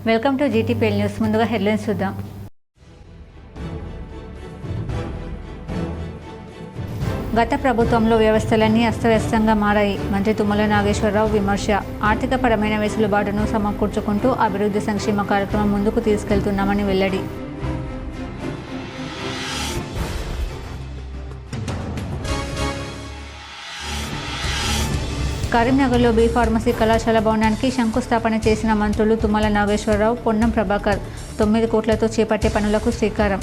Welcome to GTPL news. ముందుగా headlines చూద్దాం. గత ప్రభుత్వంలో వ్యవస్థలన్నీ అస్తవ్యస్తంగా మారాయి. మంత్రి తుమ్మల నాగేశ్వరరావు విమర్శ. ఆర్థికపరమైన వెసులుబాటును సమకూర్చుకుంటూ అభివృద్ధి సంక్షేమ కార్యక్రమం ముందుకు తీసుకెళ్తున్నామని వెల్లడి. కరీంనగర్లో బి ఫార్మసీ కళాశాల భవనానికి శంకుస్థాపన చేసిన మంత్రులు తుమ్మల నాగేశ్వరరావు, పొన్నం ప్రభాకర్. 9 కోట్లతో చేపట్టే పనులకు శ్రీకారం.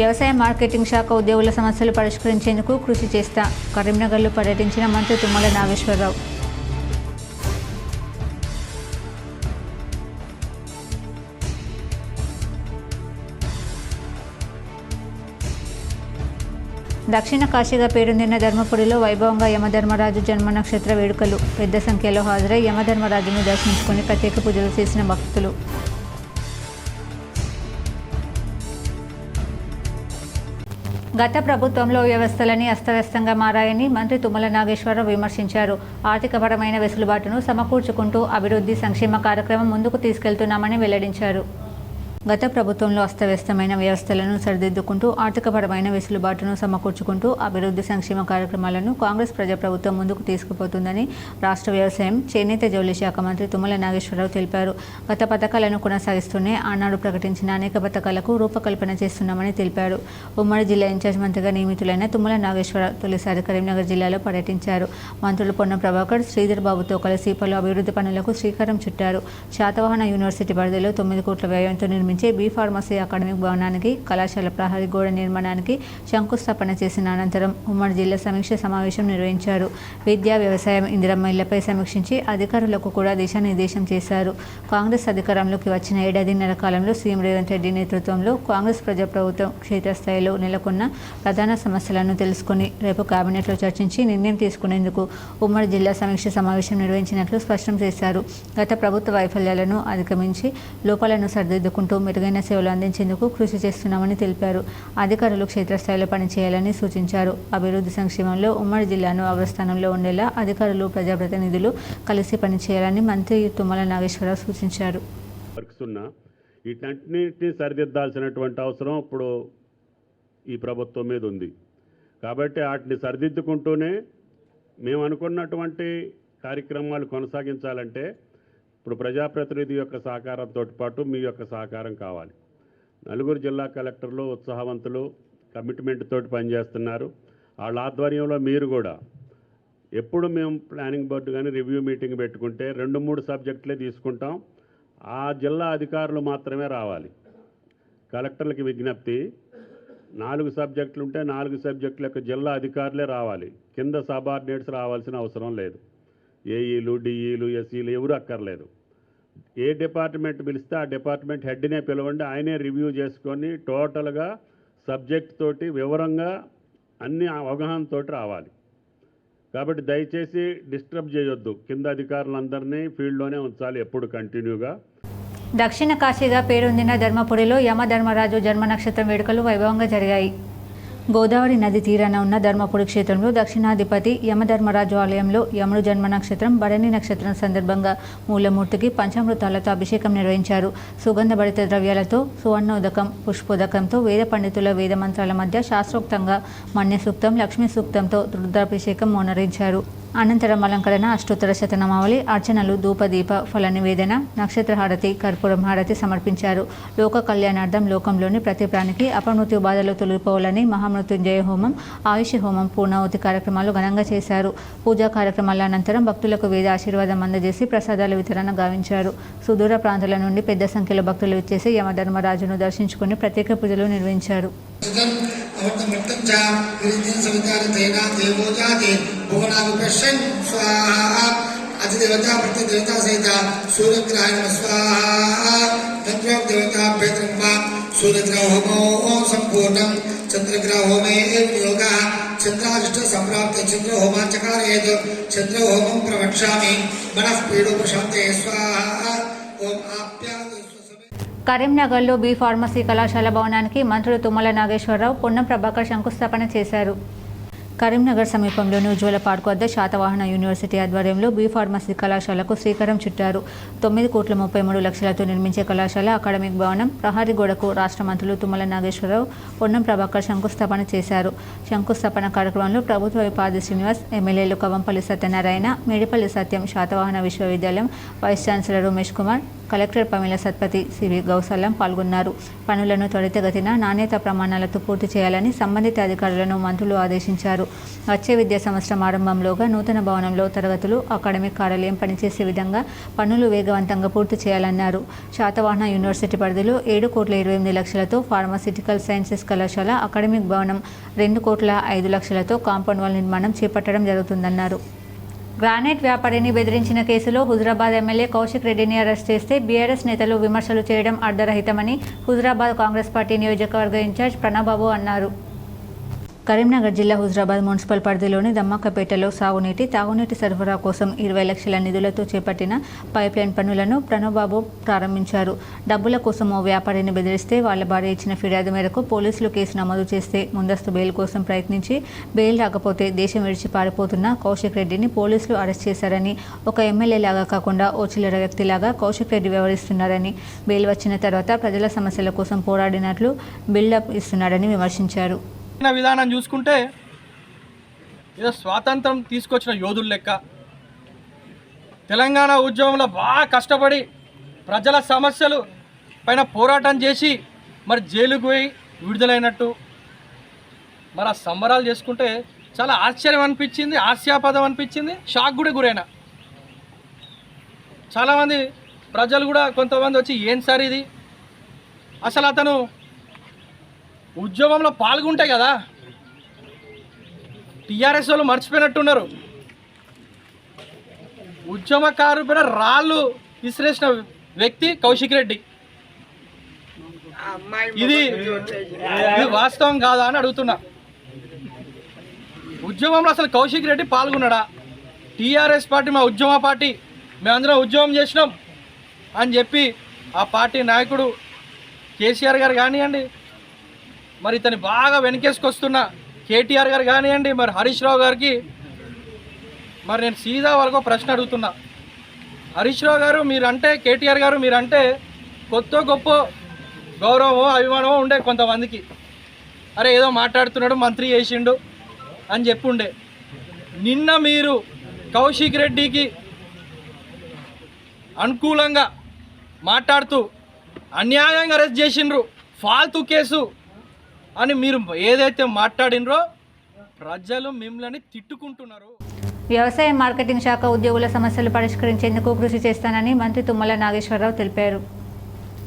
వ్యవసాయ మార్కెటింగ్ శాఖ ఉద్యోగుల సమస్యలు పరిష్కరించేందుకు కృషి చేస్తా. కరీంనగర్లో పర్యటించిన మంత్రి తుమ్మల నాగేశ్వరరావు. దక్షిణ కాశీగా పేరొందిన ధర్మపురిలో వైభవంగా యమధర్మరాజు జన్మ నక్షత్ర వేడుకలు. పెద్ద సంఖ్యలో హాజరై యమధర్మరాజును దర్శించుకుని ప్రత్యేక పూజలు చేసిన భక్తులు. గత ప్రభుత్వంలో వ్యవస్థలని అస్తవ్యస్తంగా మారాయని మంత్రి తుమ్మల నాగేశ్వరరావు విమర్శించారు. ఆర్థికపరమైన వెసులుబాటును సమకూర్చుకుంటూ అభివృద్ధి సంక్షేమ కార్యక్రమం ముందుకు తీసుకెళ్తున్నామని వెల్లడించారు. గత ప్రభుత్వంలో అస్తవ్యస్తమైన వ్యవస్థలను సరిదిద్దుకుంటూ ఆర్థికపరమైన వెసులుబాటును సమకూర్చుకుంటూ అభివృద్ధి సంక్షేమ కార్యక్రమాలను కాంగ్రెస్ ప్రజాప్రభుత్వం ముందుకు తీసుకుపోతుందని రాష్ట్ర వ్యవసాయం, చేనేత జౌళి శాఖ మంత్రి తుమ్మల నాగేశ్వరరావు తెలిపారు. గత పథకాలను కొనసాగిస్తూనే ఆనాడు ప్రకటించిన అనేక పథకాలకు రూపకల్పన చేస్తున్నామని తెలిపారు. ఉమ్మడి జిల్లా ఇన్ఛార్జ్ మంత్రిగా నియమితులైన తుమ్మల నాగేశ్వరరావు తొలిసారి కరీంనగర్ జిల్లాలో పర్యటించారు. మంత్రులు పొన్నం ప్రభాకర్, శ్రీధర్ బాబుతో కలిసి పలు అభివృద్ధి పనులకు శ్రీకారం చుట్టారు. శాతవాహన యూనివర్సిటీ పరిధిలో 9 కోట్ల వ్యయంతో నిర్మించే బి ఫార్మసీ అకాడమిక్ భవనానికి, కళాశాల ప్రహరీ గోడ నిర్మాణానికి శంకుస్థాపన చేసిన అనంతరం ఉమ్మడి జిల్లా సమీక్ష సమావేశం నిర్వహించారు. విద్యా, వ్యవసాయం, ఇందిరమ్మ ఇళ్లపై సమీక్షించి అధికారులకు కూడా దిశానిర్దేశం చేశారు. కాంగ్రెస్ అధికారంలోకి వచ్చిన ఏడాదిన్నర కాలంలో సీఎం రేవంత్ రెడ్డి నేతృత్వంలో కాంగ్రెస్ ప్రజాప్రభుత్వం క్షేత్రస్థాయిలో నెలకొన్న ప్రధాన సమస్యలను తెలుసుకుని రేపు కేబినెట్లో చర్చించి నిర్ణయం తీసుకునేందుకు ఉమ్మడి జిల్లా సమీక్ష సమావేశం నిర్వహించినట్లు స్పష్టం చేశారు. గత ప్రభుత్వ వైఫల్యాలను అధిగమించి లోపాలను సరిదిద్దుకుంటూ మెరుగైన సేవలు అందించేందుకు కృషి చేస్తున్నామని తెలిపారు. అధికారులు క్షేత్రస్థాయిలో పనిచేయాలని సూచించారు. అభివృద్ధి సంక్షేమంలో ఉమ్మడి జిల్లాను అగ్రస్థానంలో ఉండేలా అధికారులు, ప్రజాప్రతినిధులు కలిసి పనిచేయాలని మంత్రి తుమ్మల నాగేశ్వరరావు సూచించారు. వీటన్నిటిని సరిదిద్దాల్సినటువంటి అవసరం ఇప్పుడు ఈ ప్రభుత్వం మీద ఉంది. కాబట్టి వాటిని సరిదిద్దుకుంటూనే మేము అనుకున్నటువంటి కార్యక్రమాలు కొనసాగించాలంటే ఇప్పుడు ప్రజాప్రతినిధి యొక్క సహకారంతో పాటు మీ యొక్క సహకారం కావాలి. 4 జిల్లా కలెక్టర్లు ఉత్సాహవంతులు, కమిట్మెంట్ తోటి పనిచేస్తున్నారు. వాళ్ళ ఆధ్వర్యంలో మీరు కూడా ఎప్పుడు మేము ప్లానింగ్ బోర్డు కానీ రివ్యూ మీటింగ్ పెట్టుకుంటే 2-3 సబ్జెక్టులే తీసుకుంటాం. ఆ జిల్లా అధికారులు మాత్రమే రావాలి. కలెక్టర్లకి విజ్ఞప్తి, 4 సబ్జెక్టులు ఉంటే 4 సబ్జెక్టుల యొక్క జిల్లా అధికారులే రావాలి. కింద సబార్డినేట్స్ రావాల్సిన అవసరం లేదు. ఏఈలు, డిఈలు, ఎస్ఈలు ఎవరు అక్కర్లేదు. ఏ డిపార్ట్మెంట్ పిలిస్తే ఆ డిపార్ట్మెంట్ హెడ్నే పిలవండి, ఆయనే రివ్యూ చేసుకొని టోటల్గా సబ్జెక్ట్ తోటి వివరంగా అన్ని అవగాహనతో రావాలి. కాబట్టి దయచేసి డిస్టర్బ్ చేయొద్దు. కింద అధికారులందరినీ ఫీల్డ్లోనే ఉంచాలి ఎప్పుడు కంటిన్యూగా. దక్షిణ కాశీగా పేరొందిన ధర్మపురిలో యమధర్మరాజు జన్మ నక్షత్రం వేడుకలు వైభవంగా జరిగాయి. గోదావరి నది తీరాన ఉన్న ధర్మపురి క్షేత్రంలో దక్షిణాధిపతి యమధర్మరాజు ఆలయంలో యముడు జన్మ నక్షత్రం, భరణి నక్షత్రం సందర్భంగా మూలమూర్తికి పంచామృతాలతో అభిషేకం నిర్వహించారు. సుగంధభరిత ద్రవ్యాలతో, సువర్ణోదకం, పుష్పోదకంతో వేద పండితుల వేద మంత్రాల మధ్య శాస్త్రోక్తంగా మన్య సూక్తం, లక్ష్మీ సూక్తంతో రుద్రాభిషేకం మోనరించారు. అనంతరం అలంకరణ, అష్టోత్తర శతనామావళి, అర్చనలు, ధూపదీప ఫల నివేదన, నక్షత్ర హారతి, కర్పూరం హారతి సమర్పించారు. లోక కళ్యాణార్థం లోకంలోని ప్రతి ప్రాణికి అపమృత్యు బాధలు తొలగిపోవాలని మహామృత్యుంజయ హోమం, ఆయుష్ హోమం, పూర్ణావతి కార్యక్రమాలు ఘనంగా చేశారు. పూజా కార్యక్రమాల అనంతరం భక్తులకు వేద ఆశీర్వాదం అందజేసి ప్రసాదాల వితరణ గావించారు. సుదూర ప్రాంతాల నుండి పెద్ద సంఖ్యలో భక్తులు వచ్చేసి యమధర్మరాజును దర్శించుకుని ప్రత్యేక పూజలు నిర్వహించారు. अधिदेवता प्रतिदेवता सहित सूर्यग्रहाय नमः स्वाहा तत्रोक्त देवता भेद्रंवा सूर्यग्रह होमो संपूर्णं चंद्रग्रह होमे एव योगः चंद्राष्ट संप्राप्त चंद्र होमाचकारयेत चंद्र होमं प्रवक्ष्यामि मनः पीडो प्रशान्ते स्वाहा ओम आप्याय स्वसमे కరీంనగర్లో బి ఫార్మసీ కళాశాల భవనానికి మంత్రులు తుమ్మల నాగేశ్వరరావు, పొన్నం ప్రభాకర్ శంకుస్థాపన చేశారు. కరీంనగర్ సమీపంలోని ఉజ్వల పార్క్ వద్ద శాతవాహన యూనివర్సిటీ ఆధ్వర్యంలో బి ఫార్మసీ కళాశాలకు శ్రీకారం చుట్టారు. 9,33,00,000తో నిర్మించే కళాశాల అకాడమిక్ భవనం ప్రహరీ గోడకు రాష్ట్ర మంత్రులు తుమ్మల నాగేశ్వరరావు, పొన్నం ప్రభాకర్ శంకుస్థాపన చేశారు. శంకుస్థాపన కార్యక్రమంలో ప్రభుత్వ పాది శ్రీనివాస్, ఎమ్మెల్యేలు కవంపల్లి సత్యనారాయణ, మేడిపల్లి సత్యం, శాతవాహన విశ్వవిద్యాలయం vice chancellor Umesh Kumar, collector Pamela Satpathy, సివి గౌసల్లం పాల్గొన్నారు. పనులను త్వరితగతిన నాణ్యత ప్రమాణాలతో పూర్తి చేయాలని సంబంధిత అధికారులను మంత్రులు ఆదేశించారు. వచ్చే విద్యా సంవత్సరం ఆరంభంలోగా నూతన భవనంలో తరగతులు, అకాడమిక్ కార్యాలయం పనిచేసే విధంగా పనులు వేగవంతంగా పూర్తి చేయాలన్నారు. శాతవాహన యూనివర్సిటీ పరిధిలో 7,28,00,000తో ఫార్మాసిటికల్ సైన్సెస్ కళాశాల అకాడమిక్ భవనం, 2,05,00,000తో కాంపౌండ్ వాల్ నిర్మాణం చేపట్టడం జరుగుతుందన్నారు. గ్రానైట్ వ్యాపారిని బెదిరించిన కేసులో హుజురాబాద్ ఎమ్మెల్యే కౌశిక్ రెడ్డిని అరెస్ట్ చేస్తే బీఆర్ఎస్ నేతలు విమర్శలు చేయడం అర్ధరహితమని హుజురాబాద్ కాంగ్రెస్ పార్టీ నియోజకవర్గ ఇన్ఛార్జ్ ప్రణబాబు అన్నారు. కరీంనగర్ జిల్లా హుజురాబాద్ మున్సిపల్ పరిధిలోని దమ్మక్కపేటలో సాగునీటి, తాగునీటి సరఫరా కోసం 20 లక్షల నిధులతో చేపట్టిన పైప్లైన్ పనులను ప్రణబాబు ప్రారంభించారు. డబ్బుల కోసం ఓ వ్యాపారిని బెదిరిస్తే వాళ్ళ భార్య ఇచ్చిన ఫిర్యాదు మేరకు పోలీసులు కేసు నమోదు చేస్తే ముందస్తు బెయిల్ కోసం ప్రయత్నించి బెయిల్ రాకపోతే దేశం విడిచి పారిపోతున్న కౌశిక్ రెడ్డిని పోలీసులు అరెస్ట్ చేశారని, ఒక ఎమ్మెల్యేలాగా కాకుండా ఓ చిల్లర వ్యక్తిలాగా కౌశిక్ రెడ్డి వ్యవహరిస్తున్నారని, బెయిల్ వచ్చిన తర్వాత ప్రజల సమస్యల కోసం పోరాడినట్లు బిల్డప్ ఇస్తున్నాడని విమర్శించారు. విధానం చూసుకుంటే ఏదో స్వాతంత్రం తీసుకొచ్చిన యోధుల లెక్క తెలంగాణ ఉద్యమంలో బాగా కష్టపడి ప్రజల సమస్యలు పైన పోరాటం చేసి మరి జైలుకు పోయి విడుదలైనట్టు మరి ఆ సంబరాలు చేసుకుంటే చాలా ఆశ్చర్యం అనిపించింది, హాస్యాపదం అనిపించింది, షాక్ కూడా గురైన. చాలామంది ప్రజలు కూడా కొంతమంది వచ్చి ఏం సార్ ఇది, అసలు అతను ఉద్యమంలో పాల్గొంటే కదా టీఆర్ఎస్ వాళ్ళు మర్చిపోయినట్టున్నారు. ఉద్యమకారు పైన రాళ్ళు విసిరేసిన వ్యక్తి కౌశిక్ రెడ్డి. ఇది వాస్తవం కాదా అని అడుగుతున్నా. ఉద్యమంలో అసలు కౌశిక్ రెడ్డి పాల్గొన్నాడా? టీఆర్ఎస్ పార్టీ మా ఉద్యమ పార్టీ, మేమందరం ఉద్యమం చేసినాం అని చెప్పి ఆ పార్టీ నాయకుడు కేసీఆర్ గారు కానివ్వండి, మరి ఇతని బాగా వెనకేసుకొస్తున్న కేటీఆర్ గారు కానివ్వండి, మరి హరీష్ రావు గారికి మరి నేను సీదా వాళ్ళకు ప్రశ్న అడుగుతున్నా. హరీష్ రావు గారు మీరంటే, కేటీఆర్ గారు మీరంటే కొత్త గొప్ప గౌరవమో అభిమానమో ఉండే కొంతమందికి. అరే ఏదో మాట్లాడుతున్నాడు, మంత్రి చేసిండు అని చెప్పుండే. నిన్న మీరు కౌశిక్ రెడ్డికి అనుకూలంగా మాట్లాడుతూ అన్యాయంగా అరెస్ట్ చేసిండ్రు, ఫాల్తూ కేసు అని మీరు ఏదైతే మాట్లాడినరో ప్రజలు మిమ్మల్ని తిట్టుకుంటున్నారు. వ్యవసాయ మార్కెటింగ్ శాఖ ఉద్యోగుల సమస్యలు పరిష్కరించేందుకు కృషి చేస్తానని మంత్రి తుమ్మల నాగేశ్వరరావు తెలిపారు.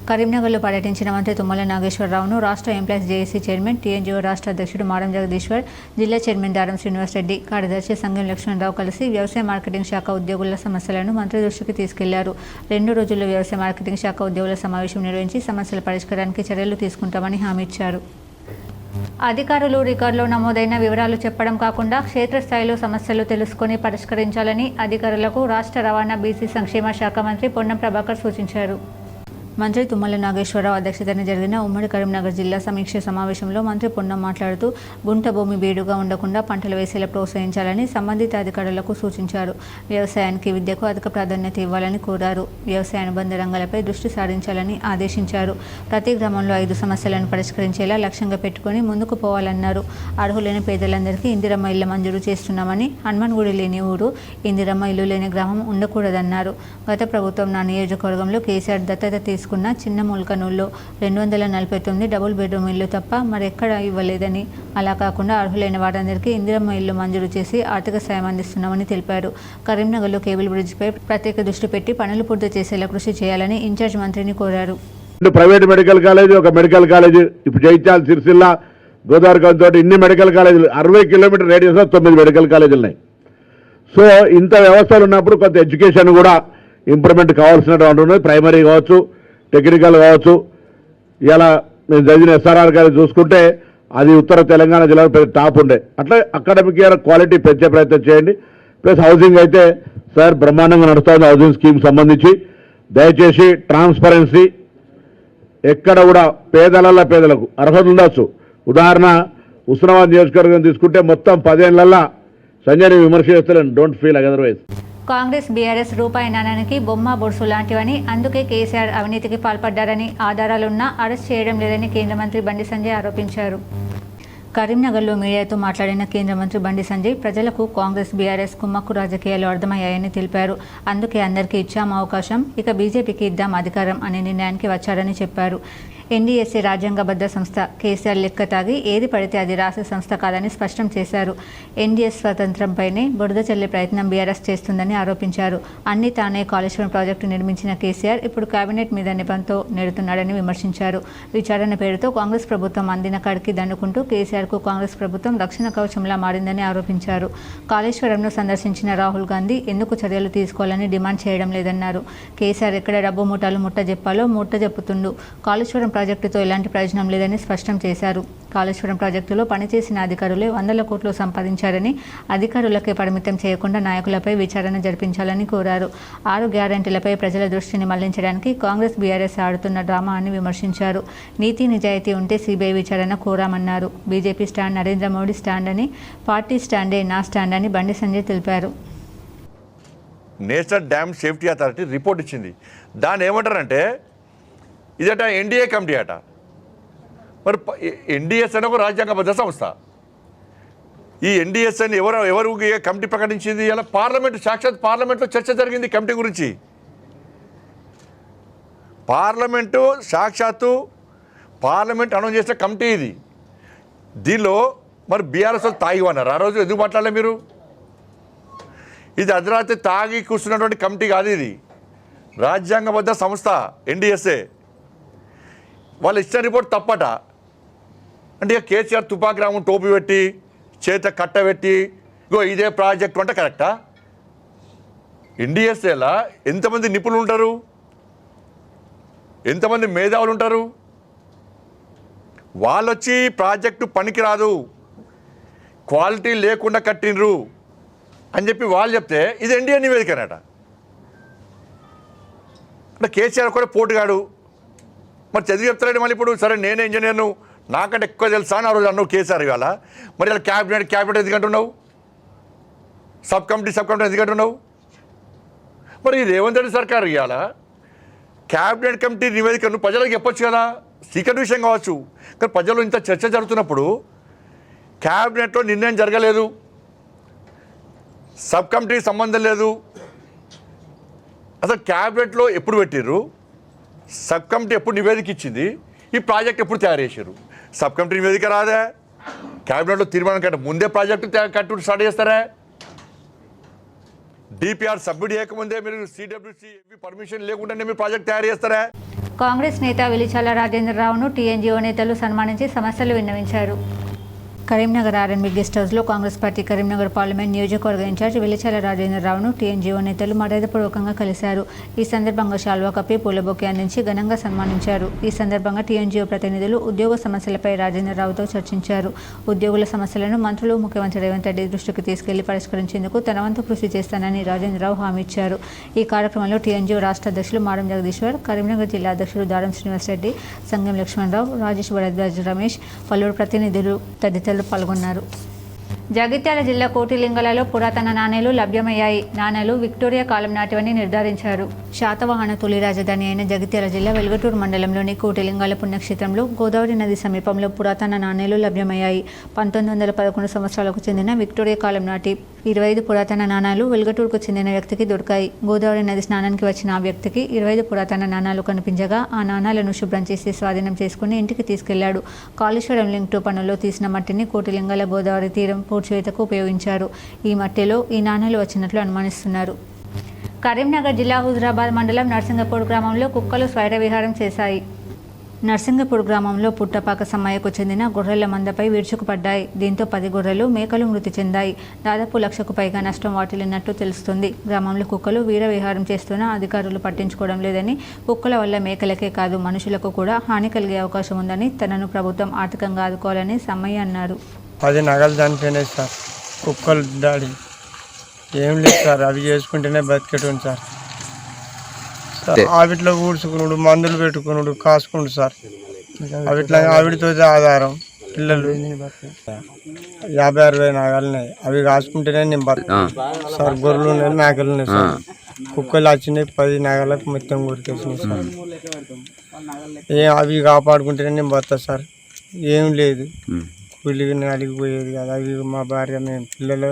కరీంనగర్లో పర్యటించిన మంత్రి తుమ్మల నాగేశ్వరరావును రాష్ట్ర ఎంప్లాయీస్ జేఏసీ చైర్మన్, టీఎన్జీఓ రాష్ట్ర అధ్యక్షుడు మారం జగదీశ్వర్, జిల్లా చైర్మన్ దారం శ్రీనివాస్ రెడ్డి, కార్యదర్శి సంగం లక్ష్మణరావు కలిసి వ్యవసాయ మార్కెటింగ్ శాఖ ఉద్యోగుల సమస్యలను మంత్రి దృష్టికి తీసుకెళ్లారు. 2 రోజుల్లో వ్యవసాయ మార్కెటింగ్ శాఖ ఉద్యోగుల సమావేశం నిర్వహించి సమస్యల పరిష్కారానికి చర్యలు తీసుకుంటామని హామీ ఇచ్చారు. అధికారులు రికార్డులో నమోదైన వివరాలు చెప్పడం కాకుండా క్షేత్రస్థాయిలో సమస్యలు తెలుసుకొని పరిష్కరించాలని అధికారులకు రాష్ట్ర రవాణా, బీసీ సంక్షేమ శాఖ మంత్రి పొన్నం ప్రభాకర్ సూచించారు. మంత్రి తుమ్మల నాగేశ్వరరావు అధ్యక్షతన జరిగిన ఉమ్మడి కరీంనగర్ జిల్లా సమీక్ష సమావేశంలో మంత్రి పొన్నం మాట్లాడుతూ గుంట భూమి బీడుగా ఉండకుండా పంటలు వేసేలా ప్రోత్సహించాలని సంబంధిత అధికారులకు సూచించారు. వ్యవసాయానికి, విద్యకు అధిక ప్రాధాన్యత ఇవ్వాలని కోరారు. వ్యవసాయ అనుబంధ రంగాలపై దృష్టి సారించాలని ఆదేశించారు. ప్రతి గ్రామంలో 5 సమస్యలను పరిష్కరించేలా లక్ష్యంగా పెట్టుకుని ముందుకు పోవాలన్నారు. అర్హులైన పేదలందరికీ ఇందిరమ్మ ఇళ్ల మంజూరు చేస్తున్నామని, హనుమాన్గుడి లేని ఊరు, ఇందిరమ్మ ఇల్లు లేని గ్రామం ఉండకూడదన్నారు. గత ప్రభుత్వం నా నియోజకవర్గంలో కేసీఆర్ దత్తత తీసుకున్న చిన్న ముల్కనూరులో 249 డబుల్ బెడ్రూమ్ ఇల్లు తప్ప మరెక్కడ ఇవ్వలేదని, అలా కాకుండా అర్హులైన వారందరికీ ఇందిరమ్మ ఇల్లు మంజూరు చేసి ఆర్థిక సాయం అందిస్తున్నామని తెలిపారు. కరీంనగర్లో కేబుల్ బ్రిడ్జిపై ప్రత్యేక దృష్టి పెట్టి పనులు పూర్తి చేసేలా కృషి చేయాలని ఇన్ఛార్జ్ మంత్రిని కోరారు. ప్రైవేట్ మెడికల్ కాలేజ్, ఒక మెడికల్ కాలేజ్ ఇప్పుడు జైత్యాల, సిరిసిల్ల, గోదావరిఖని తోటి ఇన్ని మెడికల్ కాలేజీలు, 60 కిలోమీటర్ రేడియస్లో 9 మెడికల్ కాలేజీలు ఉన్నాయి. సో ఇంత వ్యవస్థలు ఉన్నప్పుడు కొంత ఎడ్యుకేషన్ కూడా ఇంప్రూవ్మెంట్ కావాల్సినటువంటి ఉన్నది. ప్రైమరీ కావచ్చు, టెక్నికల్ కావచ్చు. ఇలా నేను చదివిన ఎస్ఆర్ఆర్ గారు చూసుకుంటే అది ఉత్తర తెలంగాణ జిల్లాలో పెద్ద టాప్ ఉండే. అట్లా అకాడమిక్ ఇయర్ క్వాలిటీ పెంచే ప్రయత్నం చేయండి. ప్లస్ హౌసింగ్ అయితే సార్ బ్రహ్మాండంగా నడుస్తుంది. హౌసింగ్ స్కీమ్ సంబంధించి దయచేసి ట్రాన్స్పరెన్సీ ఎక్కడ కూడా పేదలకు అర్హత ఉండొచ్చు. ఉదాహరణ హుస్నాబాద్ నియోజకవర్గం తీసుకుంటే మొత్తం 10 ఏళ్లలో సంజయ్ని విమర్శ చేస్తలేను. Don't feel otherwise. Congress BRS రూపాయి నాణానికి బొమ్మ బొడుసు లాంటివని, అందుకే కేసీఆర్ అవినీతికి పాల్పడ్డారని, ఆధారాలున్నా అరెస్ట్ చేయడం లేదని కేంద్ర మంత్రి బండి సంజయ్ ఆరోపించారు. కరీంనగర్లో మీడియాతో మాట్లాడిన కేంద్ర మంత్రి బండి సంజయ్ ప్రజలకు కాంగ్రెస్ బీఆర్ఎస్ కుమ్మక్కు రాజకీయాలు అర్థమయ్యాయని తెలిపారు. అందుకే అందరికీ ఇచ్చాం అవకాశం, ఇక బీజేపీకి ఇద్దాం అధికారం అనే నిర్ణయానికి వచ్చారని చెప్పారు. ఎన్డీఎస్ఏ రాజ్యాంగబద్ధ సంస్థ. కేసీఆర్ లెక్క తాగి ఏది పడితే అది రాసే సంస్థ కాదని స్పష్టం చేశారు. ఎన్డీఎస్ స్వతంత్రంపైనే బురద చల్లే ప్రయత్నం బీఆర్ఎస్ చేస్తుందని ఆరోపించారు. అన్ని తానే కాళేశ్వరం ప్రాజెక్టు నిర్మించిన కేసీఆర్ ఇప్పుడు కేబినెట్ మీద నెపంతో నెడుతున్నాడని విమర్శించారు. విచారణ పేరుతో కాంగ్రెస్ ప్రభుత్వం అందిన కాడికి దండుకుంటూ కేసీఆర్కు కాంగ్రెస్ ప్రభుత్వం రక్షణ కవచంలా మారిందని ఆరోపించారు. కాళేశ్వరంను సందర్శించిన రాహుల్ గాంధీ ఎందుకు చర్యలు తీసుకోవాలని డిమాండ్ చేయడం లేదన్నారు. కేసీఆర్ ఎక్కడ డబ్బు మూటలు ముట్టజెప్పాలో ముట్టజెప్పుతుండు. కాళేశ్వరం ప్రాజెక్టుతో ఎలాంటి ప్రయోజనం లేదని స్పష్టం చేశారు. కాళేశ్వరం ప్రాజెక్టులో పనిచేసిన అధికారులే 100 కోట్లు సంపాదించారని, అధికారులకే పరిమితం చేయకుండా నాయకులపై విచారణ జరిపించాలని కోరారు. 6 గ్యారెంటీలపై ప్రజల దృష్టిని మళ్లించడానికి కాంగ్రెస్ బీఆర్ఎస్ ఆడుతున్న డ్రామా అని విమర్శించారు. నీతి నిజాయితీ ఉంటే సీబీఐ విచారణ కోరామన్నారు. BJP stand Narendra Modi stand అని, పార్టీ స్టాండే నా స్టాండ్ అని బండి సంజయ్ తెలిపారు. National dam safety authority report ఇచ్చింది. దాన్ని ఏమంటారంటే ఇదట ఎన్డీఏ కమిటీ అట. మరి ఎన్డీఎస్ అనే ఒక రాజ్యాంగబద్ధ సంస్థ. ఈ ఎన్డీఎస్ అని ఎవరు కమిటీ ప్రకటించింది? ఇలా పార్లమెంటు, సాక్షాత్ పార్లమెంట్లో చర్చ జరిగింది కమిటీ గురించి. పార్లమెంట్ అనౌన్స్ చేసిన కమిటీ ఇది. దీనిలో మరి బీఆర్ఎస్ వాళ్ళు తాగి అన్నారు. ఆ రోజు ఎందుకు మాట్లాడలే మీరు? ఇది అర్ధరాత్రి తాగి కూర్చున్నటువంటి కమిటీ కాదు, ఇది రాజ్యాంగబద్ధ సంస్థ ఎన్డీఎస్ఏ. వాళ్ళు ఇచ్చిన రిపోర్ట్ తప్పట. అంటే ఇక కేసీఆర్ తుపాకి రాము టోపీ పెట్టి చేత కట్టబెట్టి ఇగో ఇదే ప్రాజెక్టు అంటే కరెక్టా? ఎన్డీఎస్ఏలా ఎంతమంది నిపుణులు ఉంటారు, ఎంతమంది మేధావులు ఉంటారు? వాళ్ళు వచ్చి ప్రాజెక్టు పనికిరాదు, క్వాలిటీ లేకుండా కట్టినరు అని చెప్పి వాళ్ళు చెప్తే ఇది ఎన్డీఏ నివేదికనట. అంటే కేసీఆర్ కూడా పోటుగాడు. మరి చదివి చెప్తారండి మళ్ళీ ఇప్పుడు. సరే నేనే ఇంజనీర్ను, నాకంటే ఎక్కువ తెలుసా అని ఆ రోజు అన్నావు కేసీఆర్. ఇవాళ మరి ఇలా క్యాబినెట్ ఎందుకంటున్నావు? సబ్ కమిటీ ఎందుకంటున్నావు? మరి ఈ రేవంత్ రెడ్డి సర్కారు ఇవాళ క్యాబినెట్ కమిటీ నివేదికను ప్రజలకు చెప్పొచ్చు కదా, సీక్రెట్ విషయం కావచ్చు. కానీ ప్రజలు ఇంత చర్చ జరుగుతున్నప్పుడు క్యాబినెట్లో నిర్ణయం జరగలేదు, సబ్ కమిటీకి సంబంధం లేదు. అసలు క్యాబినెట్లో ఎప్పుడు పెట్టిర్రు? సబ్ కమిటీ ఎప్పుడు నివేదిక ఇచ్చింది? ఈ ప్రాజెక్ట్ ఎప్పుడు తయారు చేశారు? సబ్ కమిటీ నివేదిక రాదా? క్యాబినెట్లో తీర్మానం కంటే ముందే ప్రాజెక్టు కట్టు స్టార్ట్ చేస్తారా? డిపిఆర్ సబ్మిట్ చేయకముందే మీరు సిడబ్ల్యూసి పర్మిషన్ లేకుండానే మీరు ప్రాజెక్ట్ తయారు చేస్తారా? కాంగ్రెస్ నేత వెలిచాల రాజేంద్రరావును టీఎన్జీఓ నేతలు సన్మానించి సమస్యలు విన్నవించారు. కరీంనగర్ ఆర్ఎన్బి గెస్ట్ హౌస్లో కాంగ్రెస్ పార్టీ కరీంనగర్ పార్లమెంట్ నియోజకవర్గ ఇన్ఛార్జ్ వెలిచాల రాజేంద్రరావును టీఎన్జీఓ నేతలు మర్యాదపూర్వకంగా కలిశారు. ఈ సందర్భంగా శాల్వా కప్పి పూలబొకే అందించి ఘనంగా సన్మానించారు. ఈ సందర్భంగా టీఎన్జీఓ ప్రతినిధులు ఉద్యోగ సమస్యలపై రాజేంద్రరావుతో చర్చించారు. ఉద్యోగుల సమస్యలను మంత్రులు, ముఖ్యమంత్రి రేవంత్ రెడ్డి దృష్టికి తీసుకెళ్లి పరిష్కరించేందుకు తన వంతు కృషి చేస్తానని రాజేంద్రరావు హామీ ఇచ్చారు. ఈ కార్యక్రమంలో టీఎన్జీఓ రాష్ట్ర అధ్యక్షులు మారం జగదీశ్వర్, కరీంనగర్ జిల్లా అధ్యక్షులు దారం శ్రీనివాసరెడ్డి, సంగం లక్ష్మణరావు, రాజేష్ భరద్వాజ్, రమేష్, పలువురు ప్రతినిధులు తదితరులు పాల్గొన్నారు. జగిత్యాల జిల్లా కోటిలింగాలలో పురాతన నాణేలు లభ్యమయ్యాయి. నాణేలు విక్టోరియా కాలం నాటివని నిర్ధారించారు. శాతవాహన తొలి రాజధాని అయిన జగిత్యాల జిల్లా వెల్గటూరు మండలంలోని కోటిలింగాల పుణ్యక్షేత్రంలో గోదావరి నది సమీపంలో పురాతన నాణేలు లభ్యమయ్యాయి. 1911 సంవత్సరాలకు చెందిన విక్టోరియా కాలం నాటి 25 పురాతన నాణాలు వెల్గటూరుకు చెందిన వ్యక్తికి దొరికాయి. గోదావరి నది స్నానానికి వచ్చిన ఆ వ్యక్తికి 25 పురాతన నాణాలు కనిపించగా ఆ నాణాలను శుభ్రం చేసి స్వాధీనం చేసుకుని ఇంటికి తీసుకెళ్లాడు. కాళేశ్వరం లింక్ 2 పనుల్లో తీసిన మట్టిని కోటిలింగాల గోదావరి తీరం పూడ్చివేతకు ఉపయోగించారు. ఈ మట్టిలో ఈ నాణాలు వచ్చినట్లు అనుమానిస్తున్నారు. కరీంనగర్ జిల్లా హుజురాబాద్ మండలం నర్సింగపూర్ గ్రామంలో కుక్కలు స్వైర విహారం చేశాయి. నర్సింగపూర్ గ్రామంలో పుట్టపాక సమ్మయ్యకు చెందిన గొర్రెల మందపై విరుచుకుపడ్డాయి. దీంతో 10 గొర్రెలు, మేకలు మృతి చెందాయి. దాదాపు 1,00,000కు పైగా నష్టం వాటిల్లినట్టు తెలుస్తుంది. గ్రామంలో కుక్కలు వీర విహారం చేస్తున్నా అధికారులు పట్టించుకోవడం లేదని, కుక్కల వల్ల మేకలకే కాదు మనుషులకు కూడా హాని కలిగే అవకాశం ఉందని, తనను ప్రభుత్వం ఆర్థికంగా ఆదుకోవాలని సమ్మయ్య అన్నారు. 10 నగలు చనిపోయినాయి సార్, కుక్కలు దాడి ఏం లేదు సార్, అవి చేసుకుంటేనే బతికేటోను సార్. ఆవిట్లో ఊడ్చుకున్నాడు, మందులు పెట్టుకున్నాడు, కాసుకుండు సార్. అవిట్లా ఆవిడతో ఆధారం. పిల్లలు 50-60 నాగాలున్నాయి, అవి కాసుకుంటేనే నేను సార్. గొర్రెలు ఉన్నాయి, మేకలు ఉన్నాయి సార్. కుక్కలు వచ్చినాయి, 10 నాగాలకు మొత్తం కొరికేసినాయి సార్. అవి కాపాడుకుంటేనే నేను బతా సార్. ఏం లేదు, కూలికి అలిగిపోయేది కదా. అవి మా భార్య, మేము పిల్లలు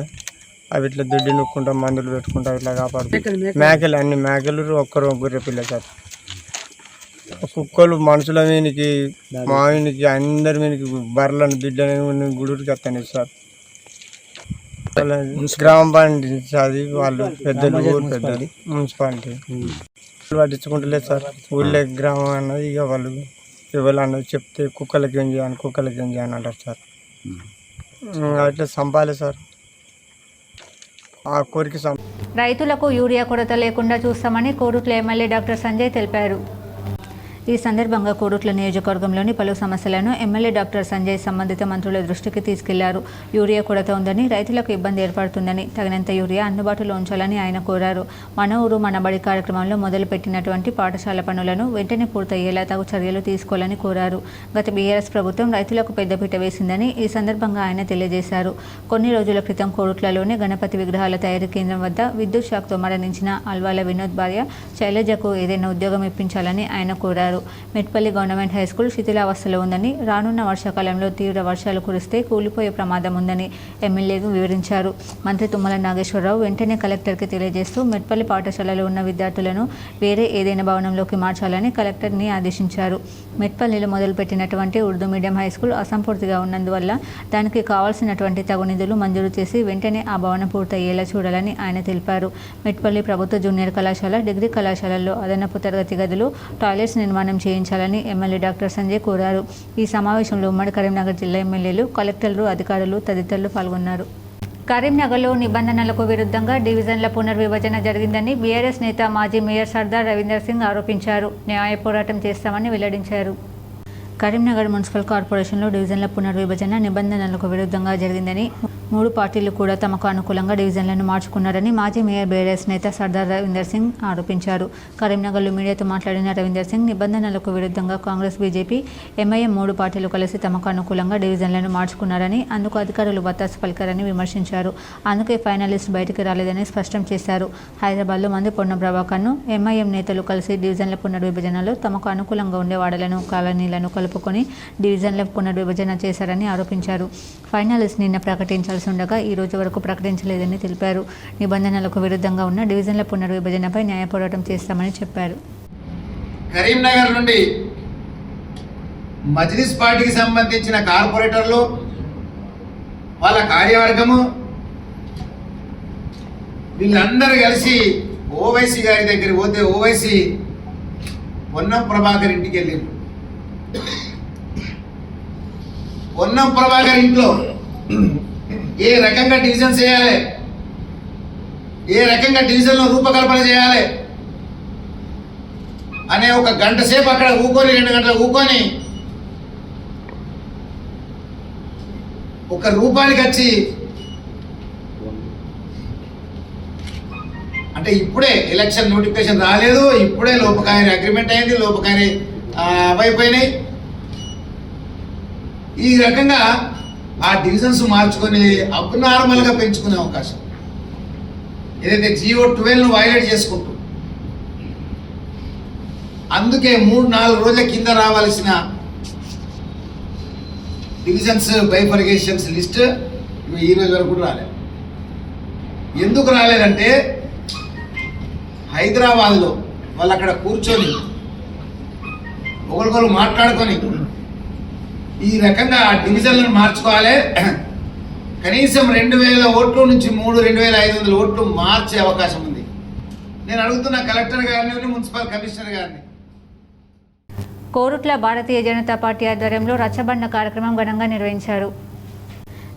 అవి ఇట్లా దుడ్డి నొక్కుంటాం, మందులు పెట్టుకుంటాం, ఇట్లా కాపాడుకుంటాం. మేకలు, అన్ని మేకలు, ఒక్కరు గొర్రె పిల్ల సార్. కుక్కలు మనుషుల మీదకి, మావినికి, అందరి మీదకి, బర్రెలను, బిడ్డని గుడికి వస్తాయి సార్. గ్రామ పంచాయతీ అది వాళ్ళు పెద్దలు, ఊరు పెద్దలు, మున్సిపాలిటీ పట్టించుకుంటలేదు సార్. ఊళ్ళో గ్రామం అన్నది ఇక వాళ్ళు ఎవరు అన్నది చెప్తే కుక్కలకి ఏం చేయని అంటారు సార్. అట్లా చంపాలి సార్. ఆ కోరిక రైతులకు యూరియా కొరత లేకుండా చూస్తామని కోరుట్ల ఎమ్మెల్యే డాక్టర్ సంజయ్ తెలిపారు. ఈ సందర్భంగా కోరుట్ల నియోజకవర్గంలోని పలు సమస్యలను ఎమ్మెల్యే డాక్టర్ సంజయ్ సంబంధిత మంత్రుల దృష్టికి తీసుకెళ్లారు. యూరియా కొరత ఉందని, రైతులకు ఇబ్బంది ఏర్పడుతుందని, తగినంత యూరియా అందుబాటులో ఉంచాలని ఆయన కోరారు. మన ఊరు మన బడి కార్యక్రమంలో మొదలుపెట్టినటువంటి పాఠశాల పనులను వెంటనే పూర్తయ్యేలా తగు చర్యలు తీసుకోవాలని కోరారు. గత బీఆర్ఎస్ ప్రభుత్వం రైతులకు పెద్దపీట వేసిందని ఈ సందర్భంగా ఆయన తెలియజేశారు. కొన్ని రోజుల క్రితం కోరుట్లలోని గణపతి విగ్రహాల తయారీ కేంద్రం వద్ద విద్యుత్ షాక్తో మరణించిన అల్వాల వినోద్ భార్య శైలజకు ఏదైనా ఉద్యోగం ఇప్పించాలని ఆయన కోరారు. మెట్పల్లి గవర్నమెంట్ హైస్కూల్ శిథిలావస్థలో ఉందని, రానున్న వర్షాకాలంలో తీవ్ర వర్షాలు కురిస్తే కూలిపోయే ప్రమాదం ఉందని ఎమ్మెల్యేకు వివరించారు. మంత్రి తుమ్మల నాగేశ్వరరావు వెంటనే కలెక్టర్కి తెలియజేస్తూ మెట్పల్లి పాఠశాలలో ఉన్న విద్యార్థులను వేరే ఏదైనా భవనంలోకి మార్చాలని కలెక్టర్ని ఆదేశించారు. మెట్పల్లిలో మొదలుపెట్టినటువంటి ఉర్దూ మీడియం హైస్కూల్ అసంపూర్తిగా ఉన్నందువల్ల దానికి కావాల్సినటువంటి తగు నిధులు మంజూరు చేసి వెంటనే ఆ భవనం పూర్తయ్యేలా చూడాలని ఆయన తెలిపారు. మెట్పల్లి ప్రభుత్వ జూనియర్ కళాశాల, డిగ్రీ కళాశాలల్లో అదనపు తరగతి గదులు, టాయిలెట్స్ నిర్మాణం చేయించాలని ఎమ్మెల్యే డాక్టర్ సంజయ్ కోరారు. ఈ సమావేశంలో ఉమ్మడి కరీంనగర్ జిల్లా ఎమ్మెల్యేలు, కలెక్టర్లు, అధికారులు తదితరులు పాల్గొన్నారు. కరీంనగర్లో నిబంధనలకు విరుద్ధంగా డివిజన్ల పునర్విభజన జరిగిందని బీఆర్ఎస్ నేత మాజీ మేయర్ సర్దార్ రవీందర్ సింగ్ ఆరోపించారు. న్యాయ పోరాటం చేస్తామని వెల్లడించారు. కరీంనగర్ మున్సిపల్ కార్పొరేషన్లో డివిజన్ల పునర్విభజన నిబంధనలకు విరుద్ధంగా జరిగిందని, 3 పార్టీలు కూడా తమకు అనుకూలంగా డివిజన్లను మార్చుకున్నారని మాజీ మేయర్ బీఆర్ఎస్ నేత సర్దార్ రవీందర్ సింగ్ ఆరోపించారు. కరీంనగర్లో మీడియాతో మాట్లాడిన రవీందర్ సింగ్ నిబంధనలకు విరుద్ధంగా కాంగ్రెస్, బీజేపీ, ఎంఐఎం 3 పార్టీలు కలిసి తమకు అనుకూలంగా డివిజన్లను మార్చుకున్నారని, అందుకు అధికారులు బత్తాసు పలికారని విమర్శించారు. అందుకే ఫైనలిస్ట్ బయటికి రాలేదని స్పష్టం చేశారు. హైదరాబాద్లో మంది పొన్న ప్రభాకర్ను ఎంఐఎం నేతలు కలిసి డివిజన్ల పునర్విభజనలో తమకు అనుకూలంగా ఉండే వాడలను, కాలనీలను కలుపుకొని డివిజన్ల పునర్విభజన చేశారని ఆరోపించారు. ఫైనలిస్ట్ నిన్న ప్రకటించాల్సి ఉండగా ఈ రోజు వరకు ప్రకటించలేదని తెలిపారు. నిబంధనలకు విరుద్ధంగా ఉన్న డివిజన్ల పునర్విభజనపై న్యాయ పోరాటం చేస్తామని చెప్పారు. కరీంనగర్ నుండి మజ్లిస్ పార్టీకి సంబంధించిన కార్పొరేటర్లు, వాళ్ళ కార్యవర్గము, వీళ్ళందరూ కలిసి ఓవైసీ గారి దగ్గరికి పోతే ఓవైసీ పొన్నం ప్రభాకర్ ఇంటికి వెళ్ళింది. పొన్నం ప్రభాకర్ ఇంట్లో ఏ రకంగా డివిజన్ చేయాలి, ఏ రకంగా డివిజన్లో రూపకల్పన చేయాలి అనే ఒక గంట సేపు అక్కడ ఊకొని 2 గంటలు ఊకొని ఒక రూపానికి వచ్చి, అంటే ఇప్పుడే ఎలక్షన్ నోటిఫికేషన్ రాలేదు, ఇప్పుడే లోపకాయని అగ్రిమెంట్ అయింది, లోపకాయని అవైపోయినాయి. ఈ రకంగా ఆ డివిజన్స్ మార్చుకొని అబ్నార్మల్గా పెంచుకునే అవకాశం, ఏదైతే GO-12ను వైలేట్ చేసుకుంటూ, అందుకే 3-4 రోజుల కింద రావాల్సిన డివిజన్స్ బైఫర్గేషన్స్ లిస్ట్ ఈ రోజు వరకు కూడా రాలేదు. ఎందుకు రాలేదంటే హైదరాబాద్లో వాళ్ళు అక్కడ కూర్చొని ఒకరికొకరు మాట్లాడుకొని ఈ రకంగా డివిజన్లను మార్చుకోవాలి, కనీసం 2000 ఓట్ల నుంచి 2500 ఓట్లు మార్చే అవకాశం ఉంది. నేను అడుగుతున్న కలెక్టర్ గారిని, మున్సిపల్ కమిషనర్ గారిని. కోరుట్ల భారతీయ జనతా పార్టీ ఆధ్వర్యంలో రచ్చబండ కార్యక్రమం ఘనంగా నిర్వహించారు.